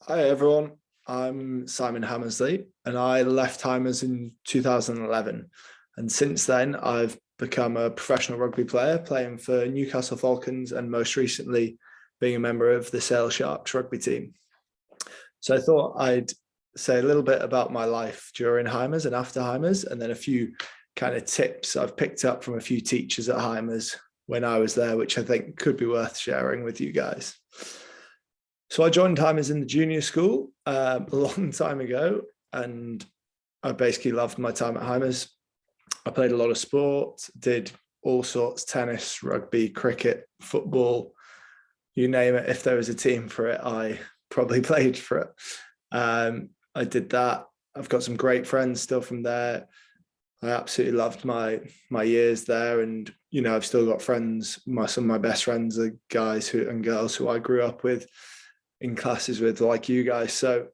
Hi everyone, I'm Simon Hammersley and I left Hymers in 2011. And since then, I've become a professional rugby player, playing for Newcastle Falcons and most recently being a member of the Sale Sharks rugby team. So I thought I'd say a little bit about my life during Hymers and after Hymers, and then a few kind of tips I've picked up from a few teachers at Hymers when I was there, which I think could be worth sharing with you guys. So I joined Hymers in the junior school a long time ago, and I basically loved my time at Hymers. I played a lot of sport, did all sorts: tennis, rugby, cricket, football, you name it. If there was a team for it, I probably played for it. I did that. I've got some great friends still from there. I absolutely loved my years there, and I've still got friends. Some of my best friends are guys and girls who I grew up with, in classes with, like you guys. So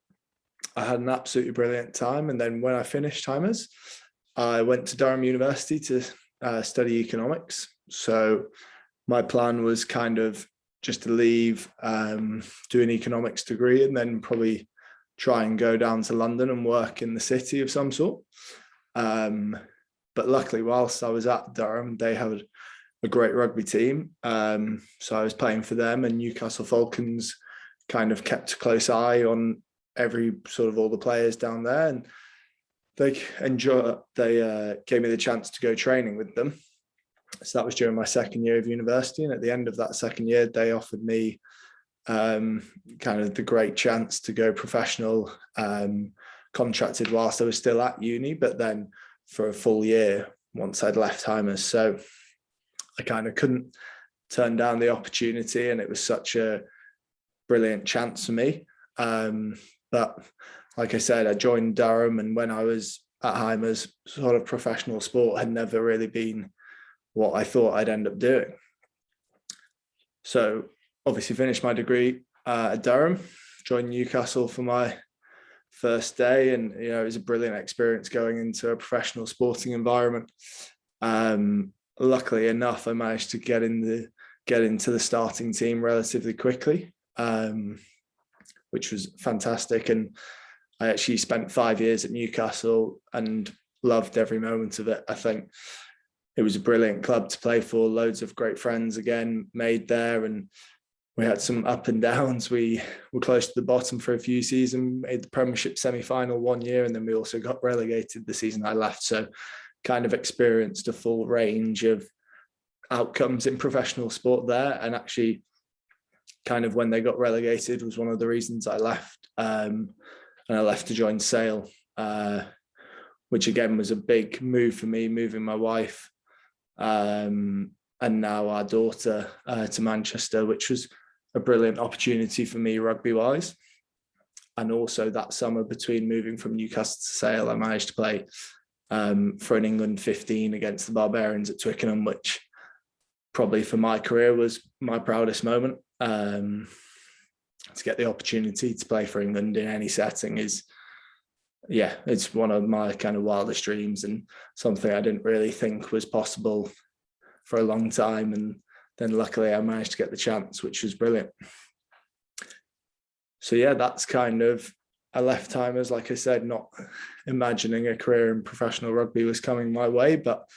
I had an absolutely brilliant time. And then when I finished Hymers, I went to Durham University to study economics. So my plan was kind of just to leave, do an economics degree, and then probably try and go down to London and work in the city of some sort. But luckily, whilst I was at Durham, they had a great rugby team. So I was playing for them, and Newcastle Falcons kind of kept a close eye on all the players down there, and they gave me the chance to go training with them. So that was during my second year of university, and at the end of that second year, they offered me kind of the great chance to go professional, contracted whilst I was still at uni, but then for a full year once I'd left Hymers. So I kind of couldn't turn down the opportunity, and it was such a brilliant chance for me. But like I said, I joined Durham, and when I was at Hymers, sort of professional sport had never really been what I thought I'd end up doing. So obviously finished my degree at Durham, joined Newcastle for my first day, and it was a brilliant experience going into a professional sporting environment. Luckily enough, I managed to get into the starting team relatively quickly, which was fantastic. And I actually spent 5 years at Newcastle and loved every moment of it. I think it was a brilliant club to play for, loads of great friends again made there, and we had some up and downs. We were close to the bottom for a few seasons, made the Premiership semi-final 1 year, and then we also got relegated the season I left. So kind of experienced a full range of outcomes in professional sport there, and actually kind of when they got relegated was one of the reasons I left. And I left to join Sale, which again was a big move for me, moving my wife and now our daughter to Manchester, which was a brilliant opportunity for me rugby wise. And also that summer between moving from Newcastle to Sale, I managed to play for an England 15 against the Barbarians at Twickenham, which probably for my career was my proudest moment. To get the opportunity to play for England in any setting it's one of my kind of wildest dreams, and something I didn't really think was possible for a long time. And then luckily I managed to get the chance, which was brilliant. So yeah, that's kind of, I left Hymers, like I said, not imagining a career in professional rugby was coming my way, but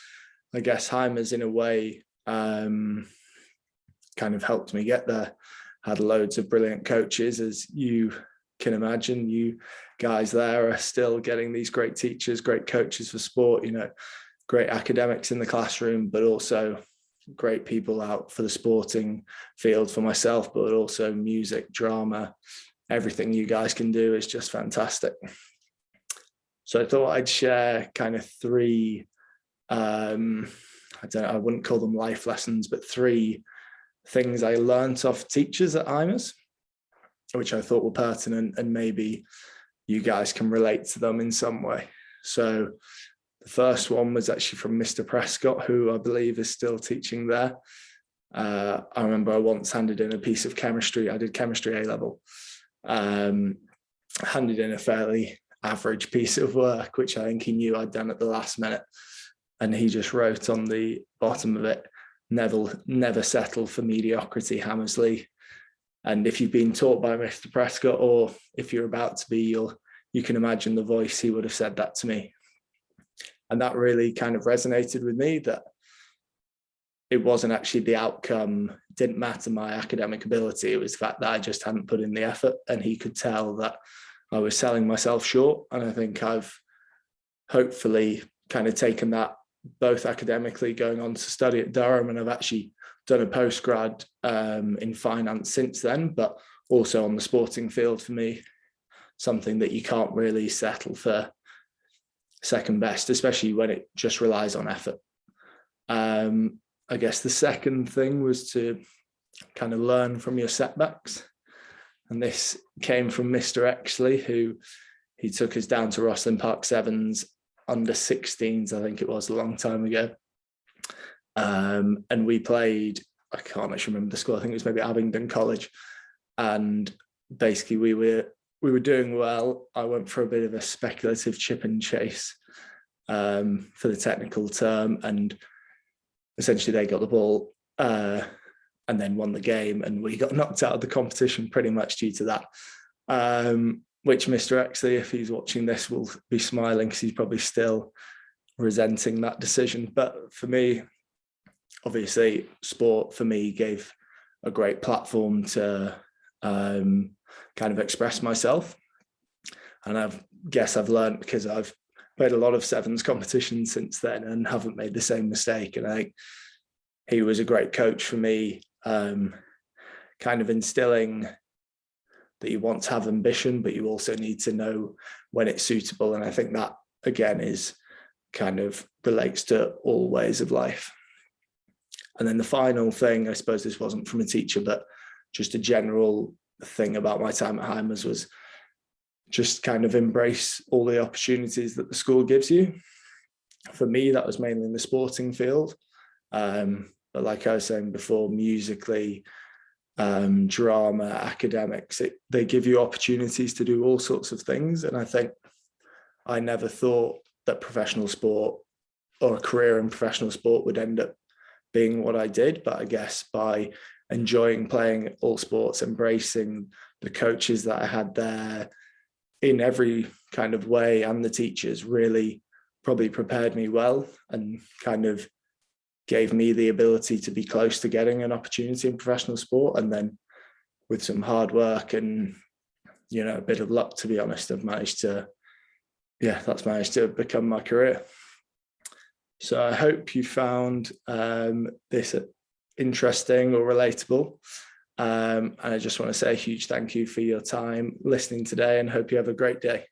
I guess Hymers in a way kind of helped me get there. Had loads of brilliant coaches, as you can imagine. You guys there are still getting these great teachers, great coaches for sport, great academics in the classroom, but also great people out for the sporting field for myself, but also music, drama, everything you guys can do is just fantastic. So I thought I'd share kind of three, I wouldn't call them life lessons, but three things I learned off teachers at Hymers, which I thought were pertinent, and maybe you guys can relate to them in some way. So the first one was actually from Mr. Prescott, who I believe is still teaching there. I remember I once handed in a piece of chemistry. I did chemistry A-level. Handed in a fairly average piece of work, which I think he knew I'd done at the last minute. And he just wrote on the bottom of it, never settle for mediocrity, Hammersley. And if you've been taught by Mr. Prescott, or if you're about to be, you can imagine the voice he would have said that to me. And that really kind of resonated with me, that it wasn't actually the outcome, didn't matter my academic ability. It was the fact that I just hadn't put in the effort, and he could tell that I was selling myself short. And I think I've hopefully kind of taken that both academically, going on to study at Durham, and I've actually done a postgrad in finance since then, but also on the sporting field. For me, something that you can't really settle for second best, especially when it just relies on effort. I guess the second thing was to kind of learn from your setbacks. And this came from Mr. Exley, who he took us down to Rosslyn Park Sevens under 16s, I think it was, a long time ago. And we played, I can't actually remember the score, I think it was maybe Abingdon College. And basically we were doing well. I went for a bit of a speculative chip and chase for the technical term, and essentially they got the ball and then won the game, and we got knocked out of the competition pretty much due to that. Which Mr. Exley, if he's watching this, will be smiling because he's probably still resenting that decision. But for me, obviously, sport for me gave a great platform to kind of express myself. And I guess I've learned, because I've played a lot of sevens competitions since then and haven't made the same mistake. And I think he was a great coach for me, kind of instilling that you want to have ambition, but you also need to know when it's suitable. And I think that, again, is kind of relates to all ways of life. And then the final thing, I suppose this wasn't from a teacher, but just a general thing about my time at Hymers, was just kind of embrace all the opportunities that the school gives you. For me, that was mainly in the sporting field. But like I was saying before, musically, drama, academics, they give you opportunities to do all sorts of things. And I think I never thought that professional sport or a career in professional sport would end up being what I did. But I guess by enjoying playing all sports, embracing the coaches that I had there in every kind of way, and the teachers, really probably prepared me well and kind of gave me the ability to be close to getting an opportunity in professional sport. And then with some hard work and, a bit of luck, to be honest, that's managed to become my career. So I hope you found this interesting or relatable. And I just want to say a huge thank you for your time listening today, and hope you have a great day.